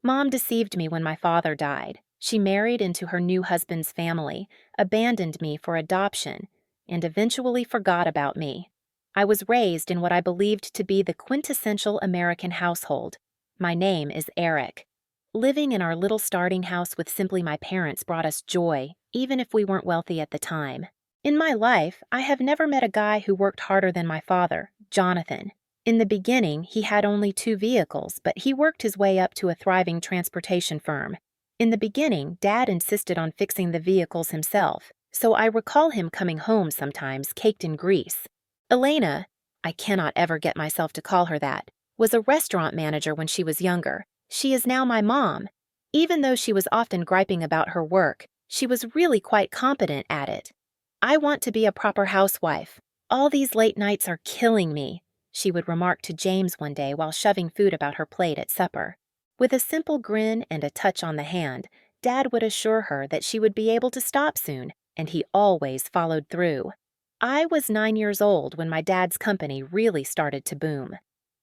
Mom deceived me when my father died. She married into her new husband's family, abandoned me for adoption, and eventually forgot about me. I was raised in what I believed to be the quintessential American household. My name is Eric. Living in our little starting house with simply my parents brought us joy, even if we weren't wealthy at the time. In my life, I have never met a guy who worked harder than my father, Jonathan. In the beginning, he had only 2 vehicles, but he worked his way up to a thriving transportation firm. In the beginning, Dad insisted on fixing the vehicles himself, so I recall him coming home sometimes caked in grease. Elena, I cannot ever get myself to call her that, was a restaurant manager when she was younger. She is now my mom. Even though she was often griping about her work, she was really quite competent at it. I want to be a proper housewife. All these late nights are killing me, she would remark to James one day while shoving food about her plate at supper. With a simple grin and a touch on the hand, Dad would assure her that she would be able to stop soon, and he always followed through. I was 9 years old when my dad's company really started to boom.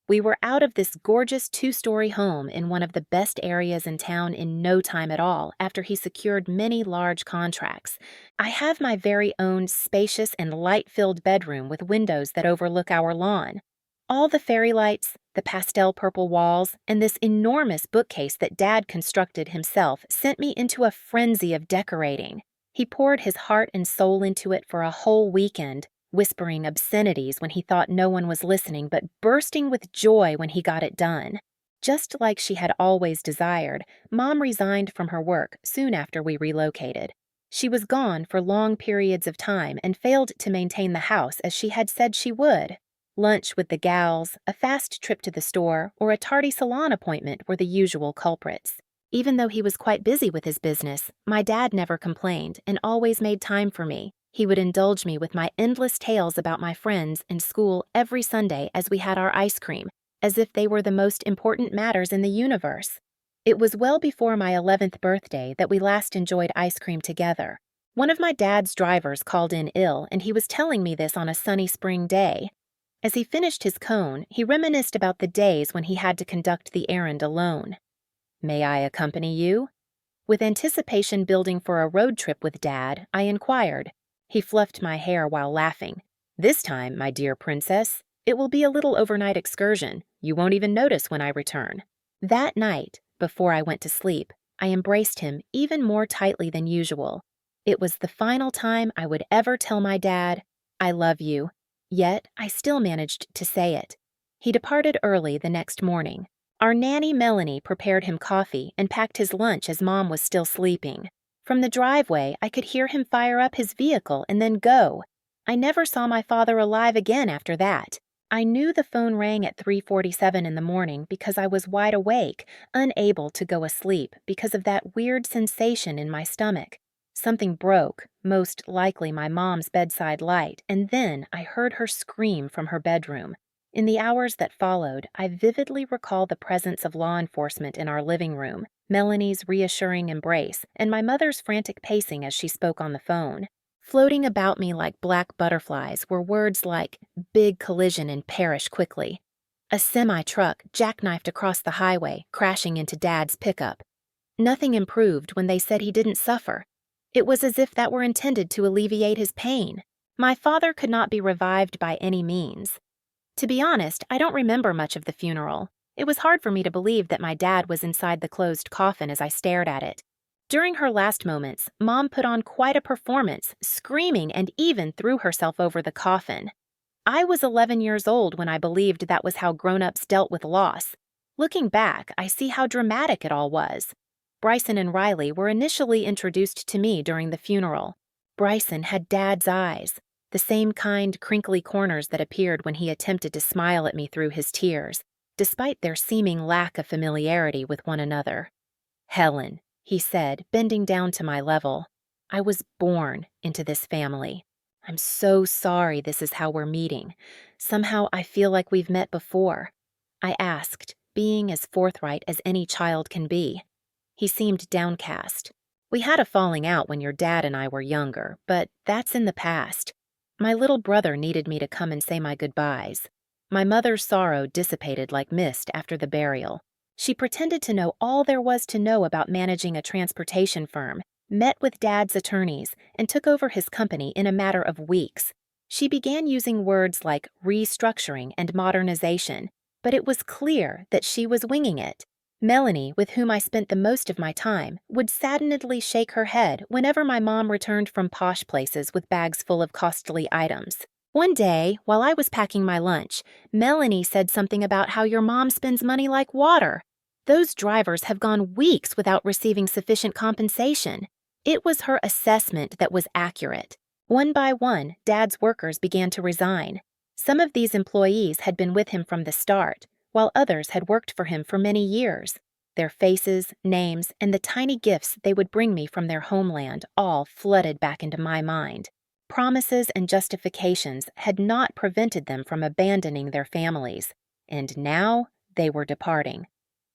We were out of this gorgeous 2-story home in one of the best areas in town in no time at all after he secured many large contracts. I have my very own spacious and light-filled bedroom with windows that overlook our lawn. All the fairy lights, the pastel purple walls, and this enormous bookcase that Dad constructed himself sent me into a frenzy of decorating. He poured his heart and soul into it for a whole weekend, whispering obscenities when he thought no one was listening, but bursting with joy when he got it done. Just like she had always desired, Mom resigned from her work soon after we relocated. She was gone for long periods of time and failed to maintain the house as she had said she would. Lunch with the gals, a fast trip to the store, or a tardy salon appointment were the usual culprits. Even though he was quite busy with his business, my dad never complained and always made time for me. He would indulge me with my endless tales about my friends and school every Sunday as we had our ice cream, as if they were the most important matters in the universe. It was well before my 11th birthday that we last enjoyed ice cream together. One of my dad's drivers called in ill, and he was telling me this on a sunny spring day. As he finished his cone, he reminisced about the days when he had to conduct the errand alone. "May I accompany you?" With anticipation building for a road trip with Dad, I inquired. He fluffed my hair while laughing. "This time, my dear princess, it will be a little overnight excursion. You won't even notice when I return." That night, before I went to sleep, I embraced him even more tightly than usual. It was the final time I would ever tell my dad, "I love you." Yet, I still managed to say it. He departed early the next morning. Our nanny Melanie prepared him coffee and packed his lunch as Mom was still sleeping. From the driveway, I could hear him fire up his vehicle and then go. I never saw my father alive again after that. I knew the phone rang at 3:47 in the morning because I was wide awake, unable to go asleep because of that weird sensation in my stomach. Something broke, most likely my mom's bedside light, and then I heard her scream from her bedroom. In the hours that followed, I vividly recall the presence of law enforcement in our living room, Melanie's reassuring embrace, and my mother's frantic pacing as she spoke on the phone. Floating about me like black butterflies were words like big collision and perish quickly. A semi-truck jackknifed across the highway, crashing into Dad's pickup. Nothing improved when they said he didn't suffer. It was as if that were intended to alleviate his pain. My father could not be revived by any means. To be honest, I don't remember much of the funeral. It was hard for me to believe that my dad was inside the closed coffin as I stared at it. During her last moments, Mom put on quite a performance, screaming and even threw herself over the coffin. I was 11 years old when I believed that was how grown-ups dealt with loss. Looking back, I see how dramatic it all was. Bryson and Riley were initially introduced to me during the funeral. Bryson had Dad's eyes, the same kind crinkly corners that appeared when he attempted to smile at me through his tears, despite their seeming lack of familiarity with one another. "Helen," he said, bending down to my level, "I was born into this family. I'm so sorry this is how we're meeting. Somehow I feel like we've met before." I asked, being as forthright as any child can be. He seemed downcast. "We had a falling out when your dad and I were younger, but that's in the past. My little brother needed me to come and say my goodbyes. My mother's sorrow dissipated like mist after the burial. She pretended to know all there was to know about managing a transportation firm, met with Dad's attorneys, and took over his company in a matter of weeks. She began using words like restructuring and modernization, but it was clear that she was winging it. Melanie, with whom I spent the most of my time, would saddenedly shake her head whenever my mom returned from posh places with bags full of costly items. One day, while I was packing my lunch, Melanie said something about how your mom spends money like water. Those drivers have gone weeks without receiving sufficient compensation. It was her assessment that was accurate. One by one, Dad's workers began to resign. Some of these employees had been with him from the start, while others had worked for him for many years. Their faces, names, and the tiny gifts they would bring me from their homeland all flooded back into my mind. Promises and justifications had not prevented them from abandoning their families, and now they were departing.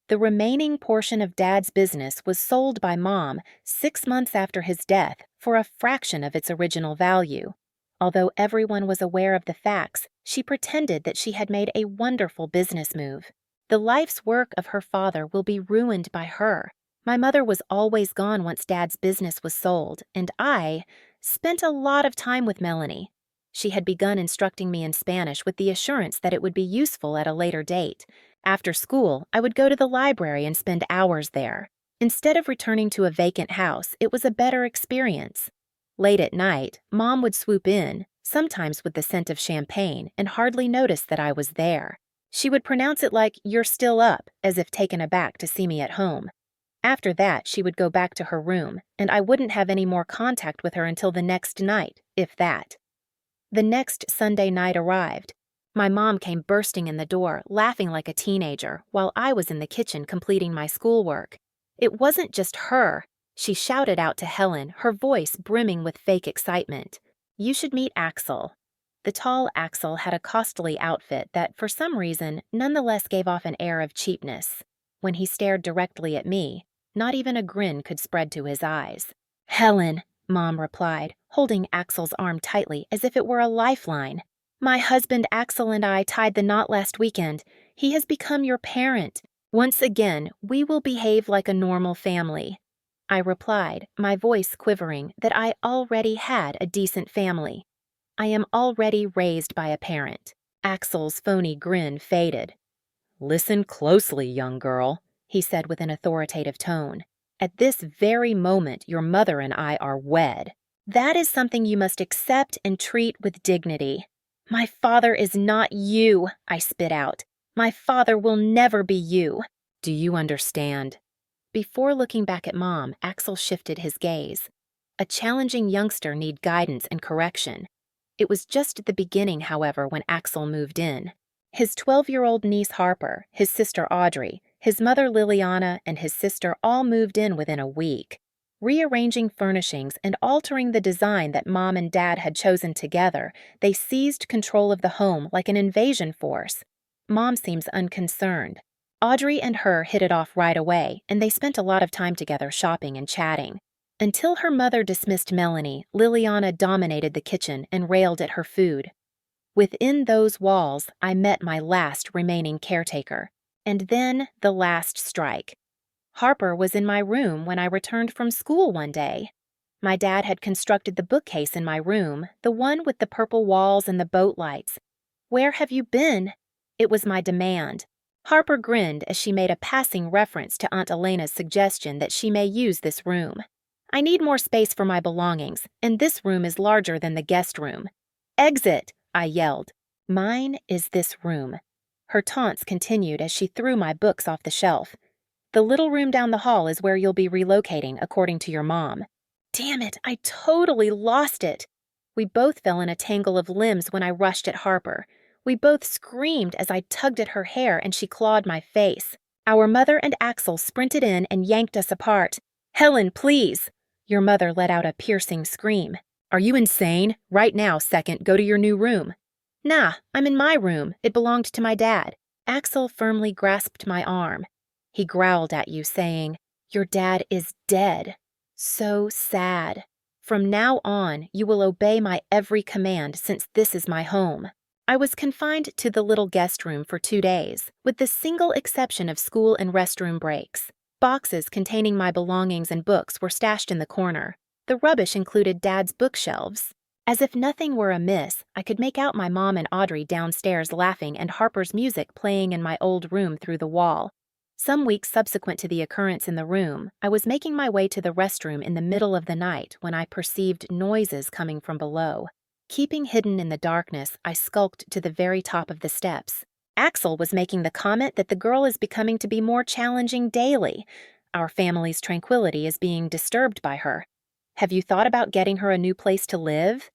The remaining portion of Dad's business was sold by Mom 6 months after his death for a fraction of its original value. Although everyone was aware of the facts, she pretended that she had made a wonderful business move. The life's work of her father will be ruined by her. My mother was always gone once Dad's business was sold, and I spent a lot of time with Melanie. She had begun instructing me in Spanish with the assurance that it would be useful at a later date. After school, I would go to the library and spend hours there. Instead of returning to a vacant house, it was a better experience. Late at night, Mom would swoop in, sometimes with the scent of champagne, and hardly notice that I was there. She would pronounce it like, "You're still up," as if taken aback to see me at home. After that, she would go back to her room, and I wouldn't have any more contact with her until the next night, if that. The next Sunday night arrived. My mom came bursting in the door, laughing like a teenager, while I was in the kitchen completing my schoolwork. It wasn't just her. She shouted out to Helen, her voice brimming with fake excitement. "You should meet Axel." The tall Axel had a costly outfit that, for some reason, nonetheless gave off an air of cheapness. When he stared directly at me, not even a grin could spread to his eyes. "Helen," Mom replied, holding Axel's arm tightly as if it were a lifeline. "My husband Axel and I tied the knot last weekend. He has become your parent. Once again, we will behave like a normal family." I replied, my voice quivering, that I already had a decent family. I am already raised by a parent. Axel's phony grin faded. "Listen closely, young girl," he said with an authoritative tone. "At this very moment, your mother and I are wed. That is something you must accept and treat with dignity." "My father is not you," I spit out. "My father will never be you." "Do you understand?" Before looking back at Mom, Axel shifted his gaze. A challenging youngster need guidance and correction. It was just at the beginning, however, when Axel moved in. His 12-year-old niece Harper, his sister Audrey, his mother Liliana, and his sister all moved in within a week. Rearranging furnishings and altering the design that Mom and Dad had chosen together, they seized control of the home like an invasion force. Mom seems unconcerned. Audrey and her hit it off right away, and they spent a lot of time together shopping and chatting. Until her mother dismissed Melanie, Liliana dominated the kitchen and railed at her food. Within those walls, I met my last remaining caretaker, and then the last strike. Harper was in my room when I returned from school one day. My dad had constructed the bookcase in my room, the one with the purple walls and the boat lights. "Where have you been?" It was my demand. Harper grinned as she made a passing reference to Aunt Elena's suggestion that she may use this room. "I need more space for my belongings, and this room is larger than the guest room." "Exit!" I yelled. "Mine is this room." Her taunts continued as she threw my books off the shelf. "The little room down the hall is where you'll be relocating, according to your mom." Damn it, I totally lost it. We both fell in a tangle of limbs when I rushed at Harper. We both screamed as I tugged at her hair and she clawed my face. Our mother and Axel sprinted in and yanked us apart. "Helen, please!" Your mother let out a piercing scream. "Are you insane? Right now, second, go to your new room." "Nah, I'm in my room. It belonged to my dad." Axel firmly grasped my arm. He growled at you, saying, "Your dad is dead. So sad. From now on, you will obey my every command since this is my home." I was confined to the little guest room for 2 days, with the single exception of school and restroom breaks. Boxes containing my belongings and books were stashed in the corner. The rubbish included Dad's bookshelves. As if nothing were amiss, I could make out my mom and Audrey downstairs laughing and Harper's music playing in my old room through the wall. Some weeks subsequent to the occurrence in the room, I was making my way to the restroom in the middle of the night when I perceived noises coming from below. Keeping hidden in the darkness, I skulked to the very top of the steps. Axel was making the comment that the girl is becoming to be more challenging daily. Our family's tranquility is being disturbed by her. Have you thought about getting her a new place to live?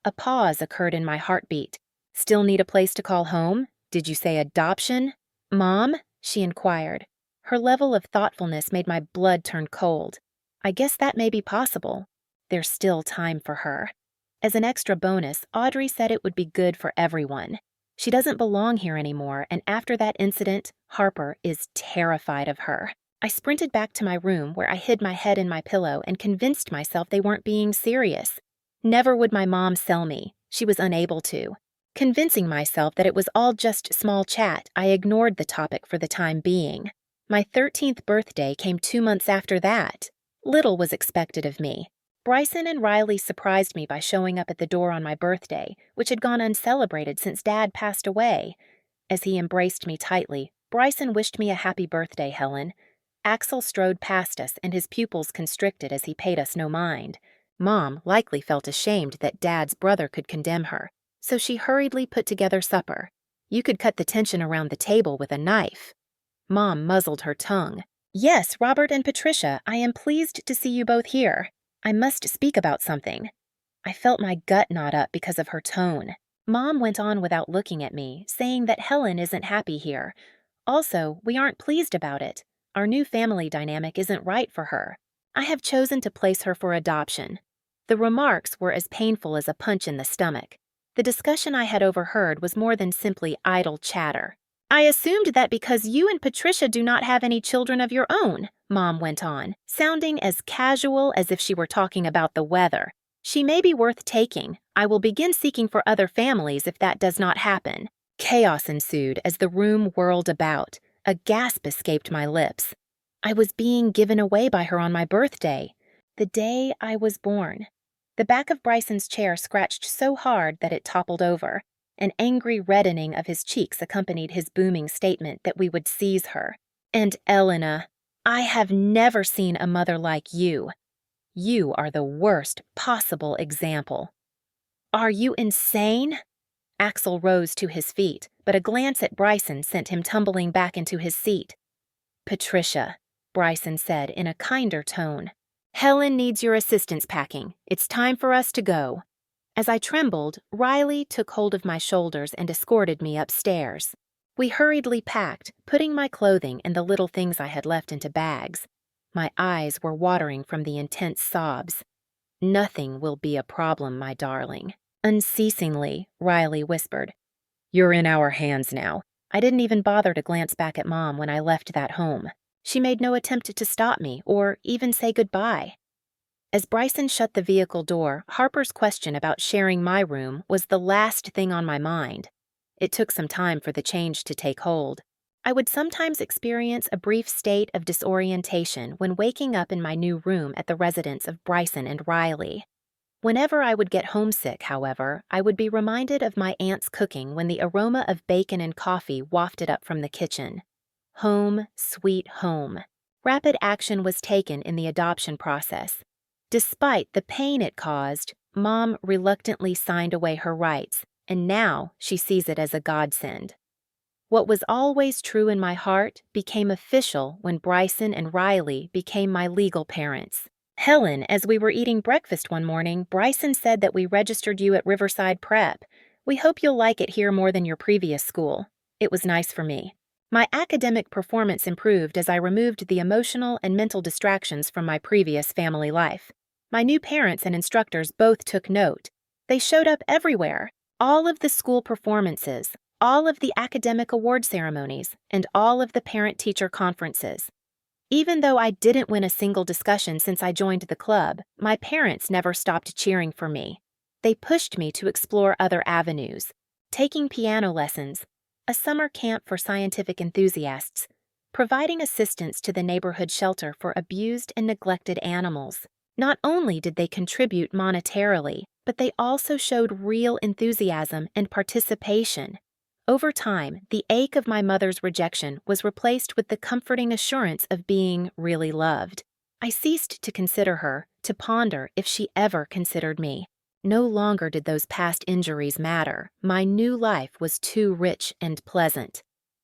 A pause occurred in my heartbeat. Still need a place to call home? Did you say adoption? Mom? She inquired. Her level of thoughtfulness made my blood turn cold. I guess that may be possible. There's still time for her. As an extra bonus, Audrey said it would be good for everyone. She doesn't belong here anymore, and after that incident, Harper is terrified of her. I sprinted back to my room where I hid my head in my pillow and convinced myself they weren't being serious. Never would my mom sell me. She was unable to. Convincing myself that it was all just small chat, I ignored the topic for the time being. My 13th birthday came 2 months after that. Little was expected of me. Bryson and Riley surprised me by showing up at the door on my birthday, which had gone uncelebrated since Dad passed away. As he embraced me tightly, Bryson wished me a happy birthday, Helen. Axel strode past us and his pupils constricted as he paid us no mind. Mom likely felt ashamed that Dad's brother could condemn her, so she hurriedly put together supper. You could cut the tension around the table with a knife. Mom muzzled her tongue. Yes, Robert and Patricia, I am pleased to see you both here. I must speak about something. I felt my gut knot up because of her tone. Mom went on without looking at me, saying that Helen isn't happy here. Also, we aren't pleased about it. Our new family dynamic isn't right for her. I have chosen to place her for adoption. The remarks were as painful as a punch in the stomach. The discussion I had overheard was more than simply idle chatter. I assumed that because you and Patricia do not have any children of your own, Mom went on, sounding as casual as if she were talking about the weather. She may be worth taking. I will begin seeking for other families if that does not happen. Chaos ensued as the room whirled about. A gasp escaped my lips. I was being given away by her on my birthday, the day I was born. The back of Bryson's chair scratched so hard that it toppled over. An angry reddening of his cheeks accompanied his booming statement that we would seize her. And Elena, I have never seen a mother like you. You are the worst possible example. Are you insane? Axel rose to his feet, but a glance at Bryson sent him tumbling back into his seat. Patricia, Bryson said in a kinder tone. Helen needs your assistance packing. It's time for us to go. As I trembled, Riley took hold of my shoulders and escorted me upstairs. We hurriedly packed, putting my clothing and the little things I had left into bags. My eyes were watering from the intense sobs. Nothing will be a problem, my darling. Unceasingly, Riley whispered. You're in our hands now. I didn't even bother to glance back at Mom when I left that home. She made no attempt to stop me or even say goodbye. As Bryson shut the vehicle door, Harper's question about sharing my room was the last thing on my mind. It took some time for the change to take hold. I would sometimes experience a brief state of disorientation when waking up in my new room at the residence of Bryson and Riley. Whenever I would get homesick, however, I would be reminded of my aunt's cooking when the aroma of bacon and coffee wafted up from the kitchen. Home, sweet home. Rapid action was taken in the adoption process. Despite the pain it caused, Mom reluctantly signed away her rights, and now she sees it as a godsend. What was always true in my heart became official when Bryson and Riley became my legal parents. Helen, as we were eating breakfast one morning, Bryson said that we registered you at Riverside Prep. We hope you'll like it here more than your previous school. It was nice for me. My academic performance improved as I removed the emotional and mental distractions from my previous family life. My new parents and instructors both took note. They showed up everywhere. All of the school performances, all of the academic award ceremonies, and all of the parent-teacher conferences. Even though I didn't win a single discussion since I joined the club, my parents never stopped cheering for me. They pushed me to explore other avenues. taking piano lessons, a summer camp for scientific enthusiasts, providing assistance to the neighborhood shelter for abused and neglected animals. Not only did they contribute monetarily, but they also showed real enthusiasm and participation. Over time, the ache of my mother's rejection was replaced with the comforting assurance of being really loved. I ceased to consider her, to ponder if she ever considered me. No longer did those past injuries matter. My new life was too rich and pleasant.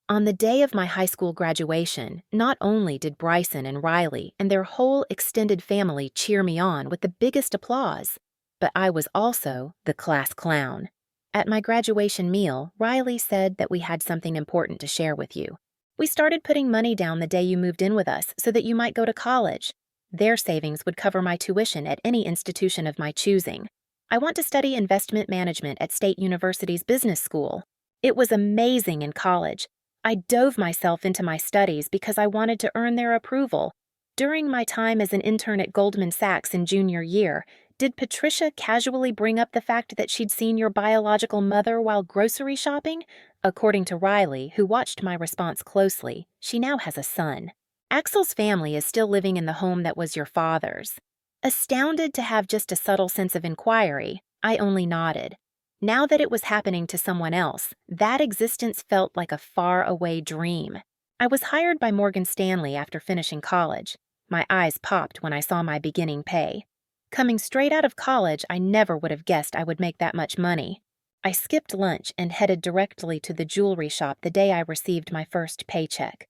On the day of my high school graduation, not only did Bryson and Riley and their whole extended family cheer me on with the biggest applause, but I was also the class clown. At my graduation meal, Riley said that we had something important to share with you. We started putting money down the day you moved in with us so that you might go to college. Their savings would cover my tuition at any institution of my choosing. I want to study investment management at State University's business school. It was amazing in college. I dove myself into my studies because I wanted to earn their approval. During my time as an intern at Goldman Sachs in junior year, did Patricia casually bring up the fact that she'd seen your biological mother while grocery shopping? According to Riley, who watched my response closely, she now has a son. Axel's family is still living in the home that was your father's. Astounded to have just a subtle sense of inquiry, I only nodded. Now that it was happening to someone else, that existence felt like a far-away dream. I was hired by Morgan Stanley after finishing college. My eyes popped when I saw my beginning pay. Coming straight out of college, I never would have guessed I would make that much money. I skipped lunch and headed directly to the jewelry shop the day I received my first paycheck.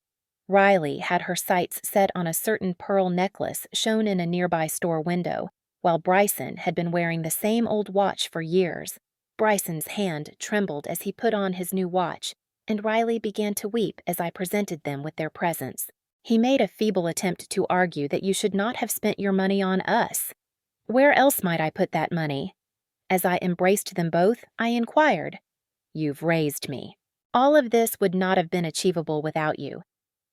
Riley had her sights set on a certain pearl necklace shown in a nearby store window, while Bryson had been wearing the same old watch for years. Bryson's hand trembled as he put on his new watch, and Riley began to weep as I presented them with their presents. He made a feeble attempt to argue that you should not have spent your money on us. Where else might I put that money? As I embraced them both, I inquired, "You've raised me. All of this would not have been achievable without you."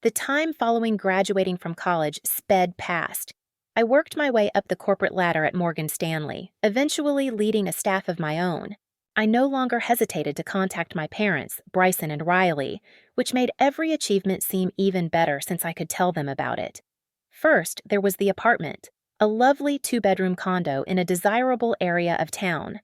The time following graduating from college sped past. I worked my way up the corporate ladder at Morgan Stanley, eventually leading a staff of my own. I no longer hesitated to contact my parents, Bryson and Riley, which made every achievement seem even better since I could tell them about it. First, there was the apartment, a lovely two-bedroom condo in a desirable area of town.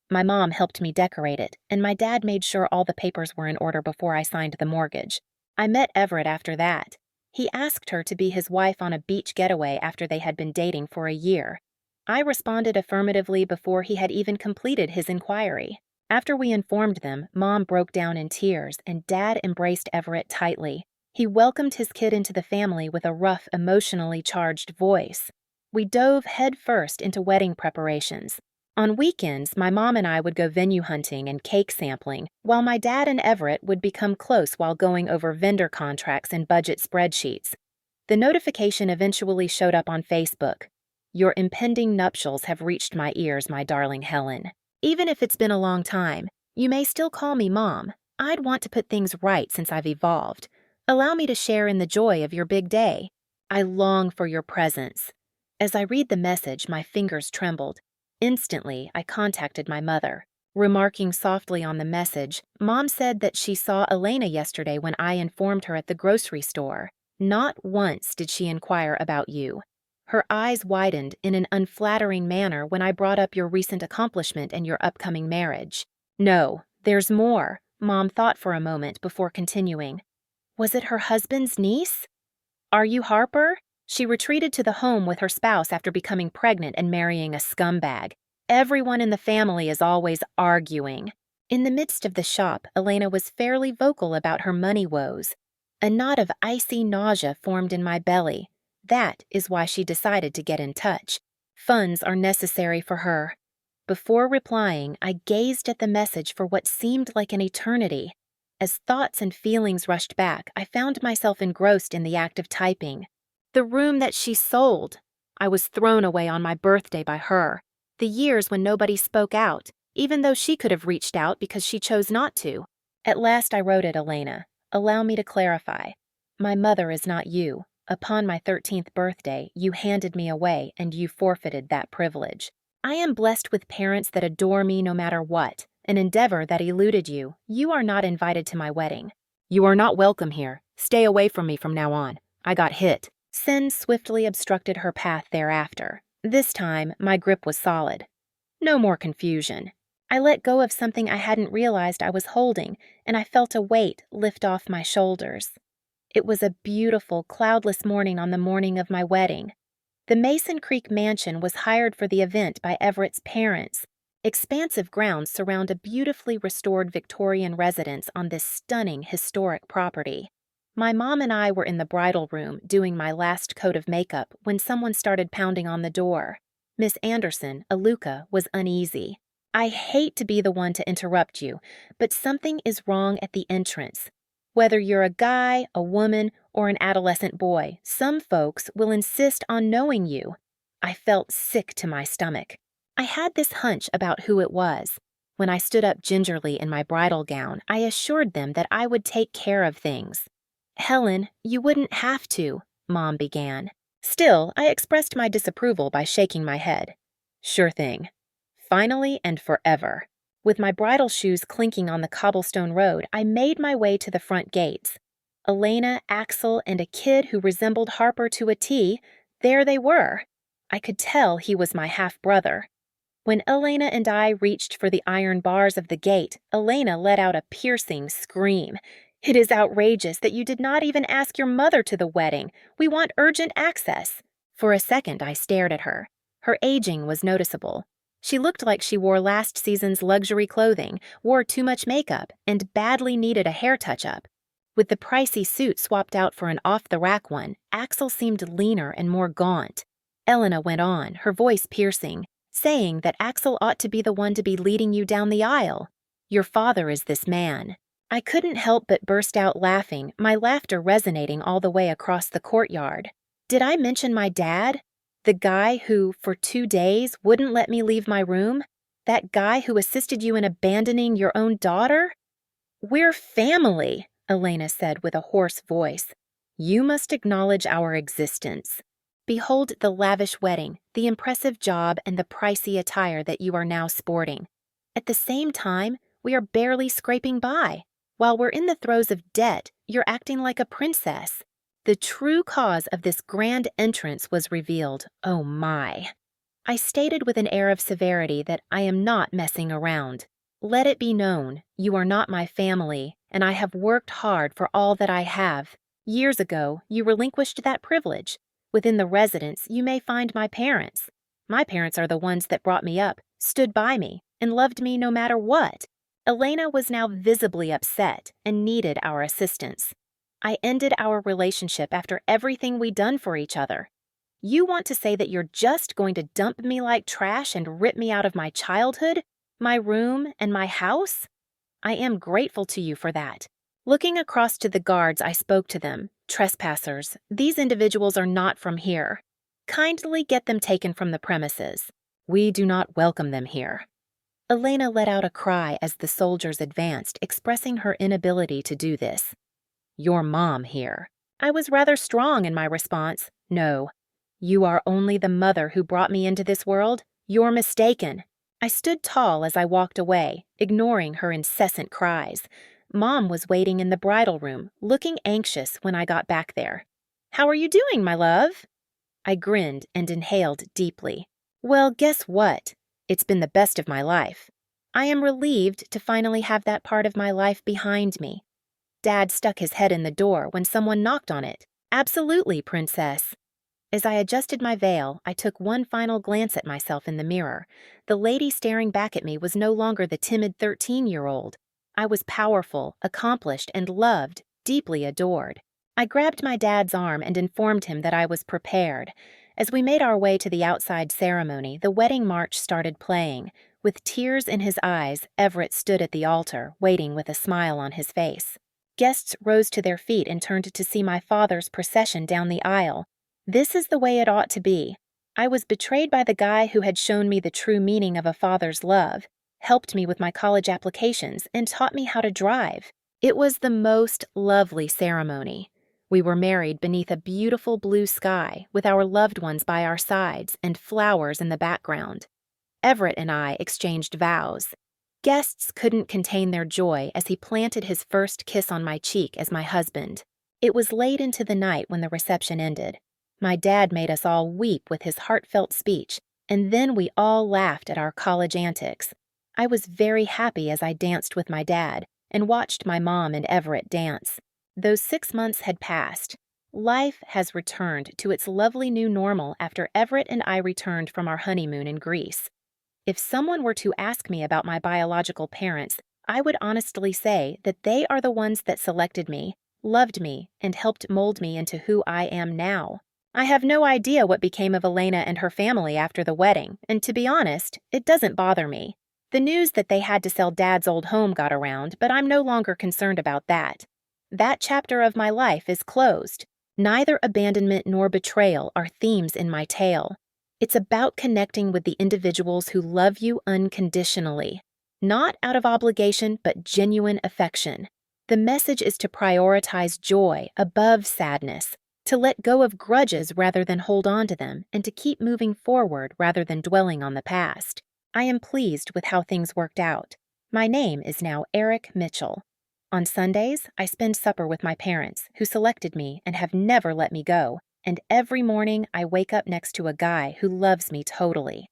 My mom helped me decorate it, and my dad made sure all the papers were in order before I signed the mortgage. I met Everett after that. He asked her to be his wife on a beach getaway after they had been dating for a year. I responded affirmatively before he had even completed his inquiry. After we informed them, Mom broke down in tears and Dad embraced Everett tightly. He welcomed his kid into the family with a rough, emotionally charged voice. We dove headfirst into wedding preparations. On weekends, my mom and I would go venue hunting and cake sampling, while my dad and Everett would become close while going over vendor contracts and budget spreadsheets. The notification eventually showed up on Facebook. "Your impending nuptials have reached my ears, my darling Helen. Even if it's been a long time, you may still call me Mom. I'd want to put things right since I've evolved. Allow me to share in the joy of your big day. I long for your presence." As I read the message, my fingers trembled. Instantly, I contacted my mother. Remarking softly on the message, Mom said that she saw Elena yesterday when I informed her at the grocery store. Not once did she inquire about you. Her eyes widened in an unflattering manner when I brought up your recent accomplishment and your upcoming marriage. "No, there's more." Mom thought for a moment before continuing. "Was it her husband's niece? Are you Harper?" She retreated to the home with her spouse after becoming pregnant and marrying a scumbag. Everyone in the family is always arguing. In the midst of the shop, Elena was fairly vocal about her money woes. A knot of icy nausea formed in my belly. That is why she decided to get in touch. Funds are necessary for her. Before replying, I gazed at the message for what seemed like an eternity. As thoughts and feelings rushed back, I found myself engrossed in the act of typing. The room that she sold. I was thrown away on my birthday by her. The years when nobody spoke out, even though she could have reached out because she chose not to. At last I wrote it, Elena. Allow me to clarify. My mother is not you. Upon my 13th birthday, you handed me away and you forfeited that privilege. I am blessed with parents that adore me no matter what, an endeavor that eluded you. You are not invited to my wedding. You are not welcome here. Stay away from me from now on. I got hit. Sin swiftly obstructed her path thereafter. This time, my grip was solid. No more confusion. I let go of something I hadn't realized I was holding, and I felt a weight lift off my shoulders. It was a beautiful, cloudless morning on the morning of my wedding. The Mason Creek mansion was hired for the event by Everett's parents. Expansive grounds surround a beautifully restored Victorian residence on this stunning, historic property. My mom and I were in the bridal room doing my last coat of makeup when someone started pounding on the door. Miss Anderson, Aluka, was uneasy. I hate to be the one to interrupt you, but something is wrong at the entrance. Whether you're a guy, a woman, or an adolescent boy, some folks will insist on knowing you. I felt sick to my stomach. I had this hunch about who it was. When I stood up gingerly in my bridal gown, I assured them that I would take care of things. Helen, you wouldn't have to, Mom began. Still, I expressed my disapproval by shaking my head. Sure thing. Finally and forever. With my bridal shoes clinking on the cobblestone road, I made my way to the front gates. Elena, Axel, and a kid who resembled Harper to a T, there they were. I could tell he was my half-brother. When Elena and I reached for the iron bars of the gate, Elena let out a piercing scream. It is outrageous that you did not even ask your mother to the wedding. We want urgent access. For a second, I stared at her. Her aging was noticeable. She looked like she wore last season's luxury clothing, wore too much makeup, and badly needed a hair touch-up. With the pricey suit swapped out for an off-the-rack one, Axel seemed leaner and more gaunt. Elena went on, her voice piercing, saying that Axel ought to be the one to be leading you down the aisle. Your father is this man. I couldn't help but burst out laughing, my laughter resonating all the way across the courtyard. Did I mention my dad? The guy who, for 2 days, wouldn't let me leave my room? That guy who assisted you in abandoning your own daughter? We're family, Elena said with a hoarse voice. You must acknowledge our existence. Behold the lavish wedding, the impressive job, and the pricey attire that you are now sporting. At the same time, we are barely scraping by. While we're in the throes of debt, you're acting like a princess. The true cause of this grand entrance was revealed. Oh my. I stated with an air of severity that I am not messing around. Let it be known, you are not my family, and I have worked hard for all that I have. Years ago, you relinquished that privilege. Within the residence, you may find my parents. My parents are the ones that brought me up, stood by me, and loved me no matter what. Elena was now visibly upset and needed our assistance. I ended our relationship after everything we'd done for each other. You want to say that you're just going to dump me like trash and rip me out of my childhood, my room, and my house? I am grateful to you for that. Looking across to the guards, I spoke to them. Trespassers, these individuals are not from here. Kindly get them taken from the premises. We do not welcome them here. Elena let out a cry as the soldiers advanced, expressing her inability to do this. Your mom here. I was rather strong in my response. No. You are only the mother who brought me into this world. You're mistaken. I stood tall as I walked away, ignoring her incessant cries. Mom was waiting in the bridal room, looking anxious when I got back there. How are you doing, my love? I grinned and inhaled deeply. Well, guess what? It's been the best of my life. I am relieved to finally have that part of my life behind me. Dad stuck his head in the door when someone knocked on it. Absolutely, princess. As I adjusted my veil, I took one final glance at myself in the mirror. The lady staring back at me was no longer the timid 13-year-old. I was powerful, accomplished, and loved, deeply adored. I grabbed my dad's arm and informed him that I was prepared. As we made our way to the outside ceremony, the wedding march started playing. With tears in his eyes, Everett stood at the altar, waiting with a smile on his face. Guests rose to their feet and turned to see my father's procession down the aisle. This is the way it ought to be. I was betrayed by the guy who had shown me the true meaning of a father's love, helped me with my college applications, and taught me how to drive. It was the most lovely ceremony. We were married beneath a beautiful blue sky, with our loved ones by our sides and flowers in the background. Everett and I exchanged vows. Guests couldn't contain their joy as he planted his first kiss on my cheek as my husband. It was late into the night when the reception ended. My dad made us all weep with his heartfelt speech, and then we all laughed at our college antics. I was very happy as I danced with my dad and watched my mom and Everett dance. Those 6 months had passed. Life has returned to its lovely new normal after Everett and I returned from our honeymoon in Greece. If someone were to ask me about my biological parents, I would honestly say that they are the ones that selected me, loved me, and helped mold me into who I am now. I have no idea what became of Elena and her family after the wedding, and to be honest, it doesn't bother me. The news that they had to sell Dad's old home got around, but I'm no longer concerned about that. That chapter of my life is closed. Neither abandonment nor betrayal are themes in my tale. It's about connecting with the individuals who love you unconditionally, not out of obligation, but genuine affection. The message is to prioritize joy above sadness, to let go of grudges rather than hold on to them, and to keep moving forward rather than dwelling on the past. I am pleased with how things worked out. My name is now Eric Mitchell. On Sundays, I spend supper with my parents, who selected me and have never let me go, and every morning I wake up next to a guy who loves me totally.